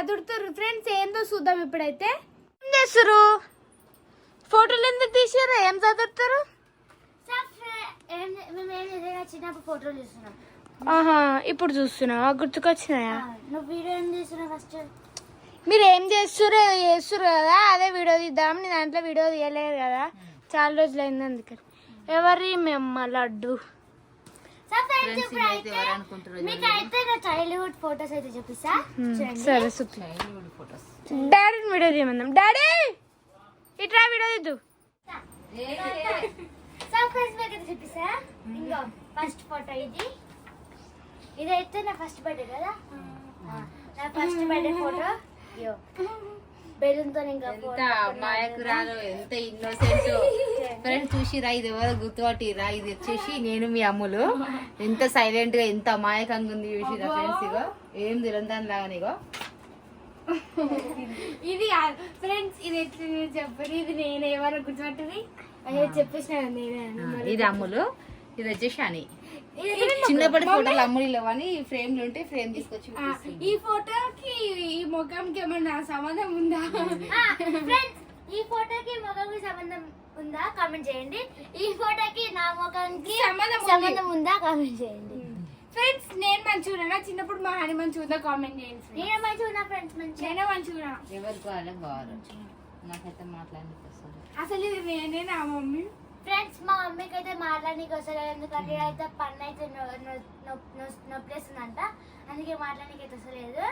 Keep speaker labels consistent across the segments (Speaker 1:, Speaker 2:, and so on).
Speaker 1: చదువుతారు ఫ్రెండ్స్. ఏందో చూద్దాం ఇప్పుడైతే. ఏం చేస్తారు? ఫోటోలు ఎందుకు తీసారు? ఏం చదువుతారు?
Speaker 2: చిన్నప్పుడు ఫోటోలు చూస్తున్నాం.
Speaker 1: ఆహా, ఇప్పుడు చూస్తున్నావా? గుర్తుకొచ్చినాయా?
Speaker 2: నువ్వు వీడియో ఏం చేస్తున్నావు? ఫస్ట్
Speaker 1: మీరు ఏం చేస్తారు కదా, అదే వీడియో తీద్దాం. నీ దాంట్లో వీడియో తీయలేదు కదా, చాలా రోజులు అయింది అందుకని. ఎవరి మేము లడ్డు
Speaker 2: మీకైతే నా చైల్డ్హుడ్ ఫోటోస్ అయితే చూపిస్తా.
Speaker 1: సరే డాడీని వీడియో తీయమందాం. డాడీ ఇట్లా వీడియో తీద్దు.
Speaker 2: చూపిస్తా. ఇంకో ఫస్ట్ ఫోటో ఇదైతే నా ఫస్ట్ బర్త్డే కదా. నా ఫస్ట్ బర్త్డే ఫోటో బెలూన్తో
Speaker 3: మాయకురాలు ఎంత ఇన్నోసెంట్. ఫ్రెండ్స్ చూసిరా, ఇది ఎవరో గుర్తుపట్టిరా, ఇది వచ్చేసి నేను మీ అమ్ములు. ఎంత సైలెంట్ గా ఎంత అమాయకంగా ఉంది చూసిరా ఫ్రెండ్స్. ఇగో ఏం తిరందాని లాగానిగో
Speaker 1: ఇది ఫ్రెండ్స్. ఇది ఎట్లా చెప్పరు, ఇది నేను ఎవరో గుర్తుపట్టింది చెప్పేసిన నేనే.
Speaker 3: ఇది అమ్ములు, ఇది వచ్చేసి అని. చిన్నప్పటి ఫోటోలు అమ్ములు లేవని ఫ్రేమ్లు ఉంటే ఫ్రేమ్ తీసుకొచ్చి
Speaker 1: ఈ ఫోటోకి ఈ ముఖంకి ఏమన్నా సంబంధం ఉందా?
Speaker 2: ఈ ఫోటోకి ముఖంకి సంబంధం ఉందా కామెంట్ చేయండి. ఈ ఫోటోకి నా ముఖంకి సంబంధం ఉందా కామెంట్ చేయండి.
Speaker 1: ఫ్రెండ్స్ నేను మంచిగా చిన్నప్పుడు మా హాని మంచిగా ఉందా కామెంట్ చేయండి.
Speaker 2: నేను మంచిగా ఉన్నా ఫ్రెండ్స్,
Speaker 1: నేనే మంచిగా.
Speaker 3: ఎవరికి వాళ్ళకి కావాలి, నాకైతే మాట్లాడడానికి వస్తుంది.
Speaker 1: అసలు ఇది నేనే నా మమ్మీ.
Speaker 2: ఫ్రెండ్స్ మా మమ్మీకి అయితే మాట్లాడడానికి వస్తలేదు, ఎందుకంటే అయితే పన్ను అయితే నొప్పేస్తుందంట, అందుకే మాట్లాడడానికి అయితే వస్తలేదు.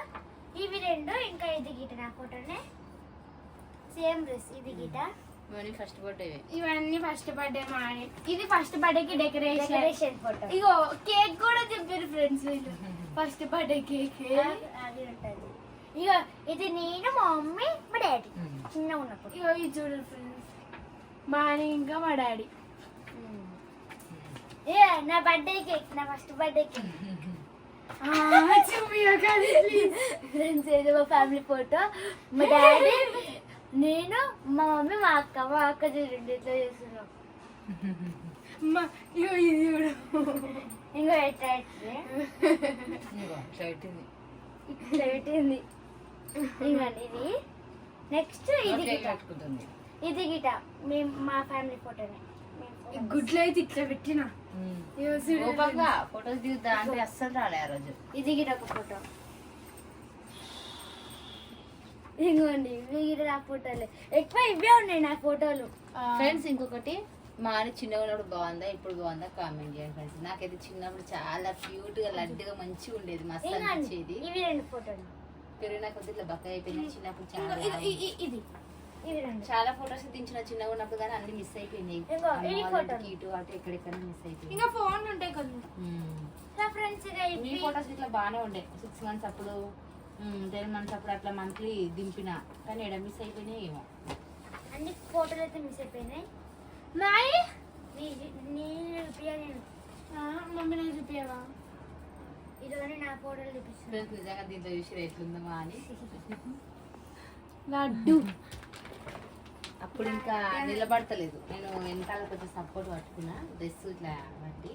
Speaker 2: ఇవి రెండు. ఇంకా ఇది గీట నా ఫోటోనే సేమ్ డ్రెస్. ఇది గీట
Speaker 3: ఫస్ట్ బర్త్డే.
Speaker 1: ఇవన్నీ ఫస్ట్ బర్త్డే మా ఆయన. ఇది ఫస్ట్ బర్త్డే కి డెకరేషన్
Speaker 2: ఫోటో.
Speaker 1: ఇగో కేక్ కూడా చెప్పారు ఫ్రెండ్స్ వీళ్ళు. ఫస్ట్ బర్త్డే కేక్
Speaker 2: అది ఉంటుంది. ఇగో ఇది నేను, మా మమ్మీ, మా డాడీ చిన్నగా ఉన్నప్పుడు.
Speaker 1: ఇగో ఇది చూడండి ఫ్రెండ్స్, మా ఆయన ఇంకా మా డాడీ.
Speaker 2: నా బర్త్డే కేక్, నా ఫస్ట్ బర్త్డే కేక్. ఫ్రెండ్స్ ఏదో మా ఫ్యామిలీ ఫోటో. మా డాడీ, నేను, మా మమ్మీ, మా అక్క చూడండి ఎట్లా చేస్తున్నాం.
Speaker 1: ఇగో ఇది చూడు.
Speaker 2: ఇంకో ఎట్లా పెట్టింది. ఇంకోండి ఇది. నెక్స్ట్ ఇది గిట. ఇది గిట మేము మా ఫ్యామిలీ ఫోటోనే.
Speaker 1: గుడ్లు అయితే ఇట్లా పెట్టిన
Speaker 3: ఫోటోస్ దిగుతా అంటే అస్సలు రాలే ఆ రోజు.
Speaker 2: ఇది గిట ఒక ఫోటో. ఇంకోండి ఇవి గిట నా ఫోటోలు. ఎక్కువ ఇవే ఉన్నాయి నా ఫోటోలు.
Speaker 3: ఫ్రెండ్స్ ఇంకొకటి, మా అని చిన్నగా ఉన్నప్పుడు బాగుందా ఇప్పుడు బాగుందా కామెంట్ చేయండి ఫ్రెండ్స్. నాకైతే చిన్నప్పుడు చాలా క్యూట్ గా లడ్డుగా మంచిగా ఉండేది, మస్తు అనిపించేది.
Speaker 2: ఇవి రెండు ఫోటోలు.
Speaker 3: పెరిగిన కొద్ది ఇట్లా బక్క అయిపోయింది. చిన్నప్పుడు చాలా
Speaker 2: ఇది ఇవి రెండు.
Speaker 3: చాలా ఫోటోస్ దించిన చిన్నగా ఉన్నప్పుడు కానీ అన్ని మిస్ అయిపోయినాయి. ఇటు అటు ఎక్కడెక్కడ మిస్ అయిపోయింది.
Speaker 1: ఇంకా ఫోన్ ఉంటాయి కొన్ని.
Speaker 2: ఫ్రెండ్స్
Speaker 3: మీ ఫోటోస్ ఇట్లా బాగానే ఉండే. 6 months అప్పుడు 10 months అప్పుడు అట్లా మంత్లీ దింపిన, కానీ ఎక్కడ మిస్ అయిపోయినాయి ఏమో.
Speaker 2: అన్ని ఫోటోలు అయితే మిస్ అయిపోయినాయి.
Speaker 1: మమ్మీ నేను చూపించవా?
Speaker 2: ఇదిగోని నా ఫోటోలు చూపిస్తాను.
Speaker 3: నిజంగా దీంట్లో చూసి ఎట్లుందమ్మా అని.
Speaker 1: లడ్డు
Speaker 3: అప్పుడు ఇంకా నిలబడతలేదు, నేను వెనకాల కొంచెం సపోర్ట్ పట్టుకున్నా డ్రెస్ ఇట్లా బట్టి.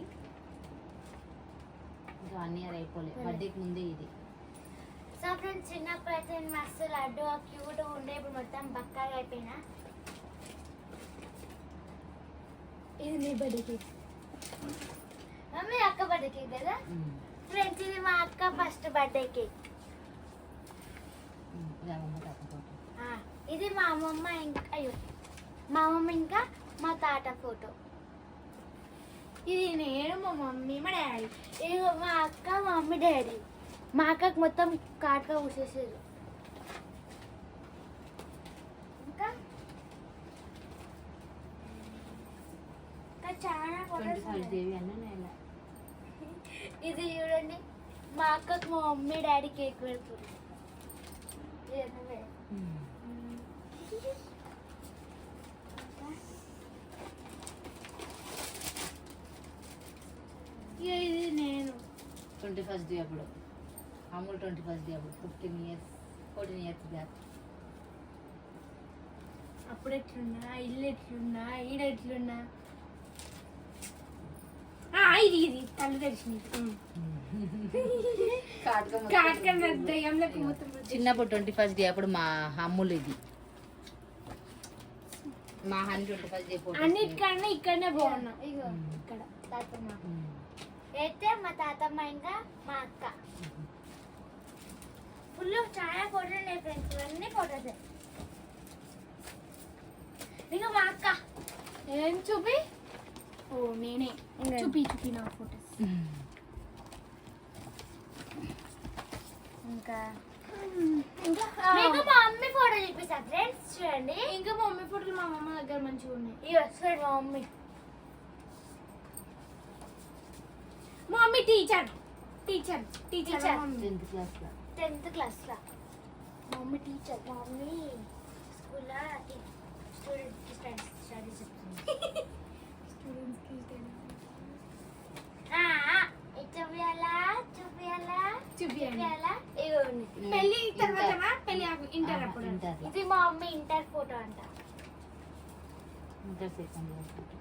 Speaker 3: ఇంకా 1 year అయిపోలేదు, బర్త్డేకి ముందే ఇది.
Speaker 2: సో ఫ్రెండ్స్ చిన్నప్పుడు అయితే నేను మస్తు లడ్డు క్యూట్ ఉండే, ఇప్పుడు మొత్తం బక్కగా అయిపోయినా. ఇది నీ బర్త్డే కేక్, మమ్మీ అక్క బర్త్డే కేక్ కదా. ఫ్రెండ్స్ ఇది మా అక్క ఫస్ట్ బర్త్డే కేక్. ఇది మా అమ్మమ్మ ఇంకా మా అమ్మమ్మ ఇంకా మా తాత ఫోటో.
Speaker 1: ఇది నేను, మా మమ్మీ, మా డాడీ.
Speaker 2: ఇది మా అక్క, మా మమ్మీ, డాడీ. మా అక్కకి మొత్తం కాటుగా పూసేసారు. ఇంకా చాలా ఫోటోస్. ఇది చూడండి, మా అక్కకి మా మమ్మీ డాడీ కేక్ పెడుతుంది.
Speaker 1: ఇది నేను
Speaker 3: 21st డే అప్పుడు, అమూల్ 21st డే అప్పుడు 14 years బ్యాక్.
Speaker 1: అప్పుడు ఎట్లున్నా, ఇల్లు ఎట్లున్నా, ఈడ ఎట్లున్నా. ఇది కళ్ళు తెరిచింది దయ్యంలోకి మొత్తం
Speaker 3: చిన్నప్పుడు 21st డే అప్పుడు మా అమ్ములు ఇది మా హన్ 21st డే ఫోటో
Speaker 1: అన్నిటికన్నా ఇక్కడనే బాగున్నా
Speaker 2: ఇగో ఇక్కడ తాతమ్మ అయితే మా తాతమ్మ ఇంకా మా అక్క ఫుల్ చాలా ఫోటోలు ఉన్నాయి ఫ్రెండ్స్ అన్ని ఫోటోస్ ఇంకా మా అక్క
Speaker 1: ఏం చూపి ఓ నేనే చూపి నా ఫోటోస్
Speaker 2: ఇంకా మీకు మా మమ్మీ ఫోటో చూపిస్తా ఫ్రెండ్స్ చూడండి
Speaker 1: ఇంకా మా మమ్మీ ఫోటోలు మా అమ్మ దగ్గర మంచిగా ఉన్నాయి
Speaker 2: ఇగో చూడండి మా మమ్మీ
Speaker 1: మా mummy teacher
Speaker 2: Teacher.
Speaker 3: 10th class లో
Speaker 2: 10th క్లాస్ లా మా మమ్మీ టీచర్ మా మమ్మీ స్కూల్లో స్టూడెంట్ కి స్టడీ చెప్తుంది చూపియాలా ఇగోండి
Speaker 1: పెళ్లి తర్వాత పెళ్లి ఇంటర్ అప్పుడు
Speaker 3: ఇంటర్
Speaker 2: ఇది మా మమ్మీ ఇంటర్ ఫోటో అంట
Speaker 3: ఇంటర్ సెకండ్ ఇయర్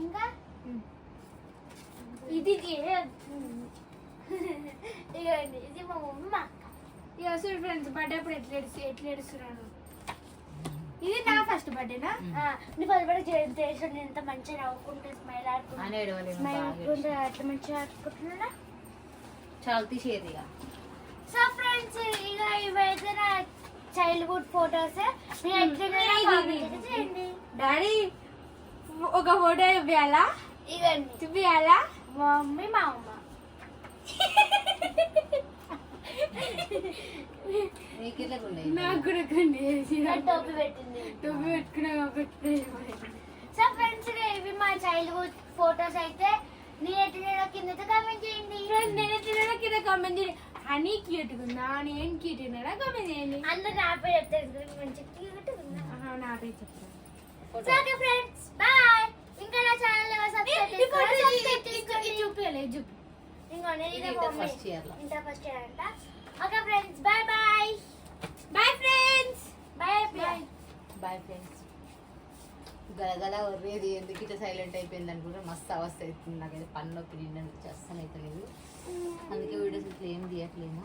Speaker 2: ఇంకా
Speaker 1: ఇది
Speaker 2: ఇగోండి ఇది మా మమ్మీ మా అక్క
Speaker 1: ఇక చూడు ఫ్రెండ్స్ బర్త్డే అప్పుడు ఎట్లా ఏడుస్తున్నాను ఇది నా ఫస్ట్ బర్త్డేనా
Speaker 2: నీ పది చేసి ఎంత మంచిగా నవ్వుకుంటూ స్మైల్ ఆడుకుంటూ
Speaker 3: అని ఏడవలేదు
Speaker 2: స్మైల్ ఆడుకుంటూ అట్లా మంచిగా ఆడుకుంటున్నా
Speaker 3: చాలా తీసేదిగా
Speaker 2: సో ఫ్రెండ్స్ ఇక ఇవైతే నా చైల్డ్హుడ్ ఫొటోస్ మీరు ఎట్లా చేయండి
Speaker 1: డాడీ ఒక ఫోటో ఇవ్వాలా
Speaker 2: ఇవన్నీ
Speaker 1: చూపియాలా
Speaker 2: మా మమ్మీ మా అమ్మ
Speaker 3: నీకు ఇట్లా ఉన్నాయి
Speaker 1: నాకు కూడా కొన్ని
Speaker 2: టోపీ పెట్టింది
Speaker 1: టోపీ పెట్టుకున్నా కాబట్టి
Speaker 2: సో ఫ్రెండ్స్ ఇవి మా చైల్డ్హుడ్ ఫొటోస్ అయితే నేను కింద కామెంట్ చేయండి
Speaker 1: నేను తినడా కింద కామెంట్ చేయండి హనీ క్యూట్ ఉందా నేను క్యూట్ ఉన్నాడా కామెంట్ చేయండి
Speaker 2: అందరూ నా పేరు చెప్తారు మంచి క్యూట్ ఉందా
Speaker 1: నా పేరు చెప్తాను
Speaker 2: సో ఓకే ఫ్రెండ్స్ బాయ్ ఇంకా నా ఛానల్
Speaker 1: చూపించాలి చూపి
Speaker 2: ఇంకోనే ఇది
Speaker 3: ఇంటర్ ఫస్ట్ ఇయర్ లో
Speaker 2: ఇంటర్ ఫస్ట్ ఇయర్ అంట okay friends bye bye
Speaker 1: bye friends
Speaker 2: bye bye
Speaker 3: bye friends గలగల వర్రేది ఎందుకు ఇట్లా సైలెంట్ అయిపోయింది అనుకుంటే మస్తు అవస్థ అవుతుంది నాకైతే పన్ను నొప్పి నిండా చేస్తాను అయితే లేదు అందుకే వీడియోస్ ఇట్లా ఏం తీయట్లేము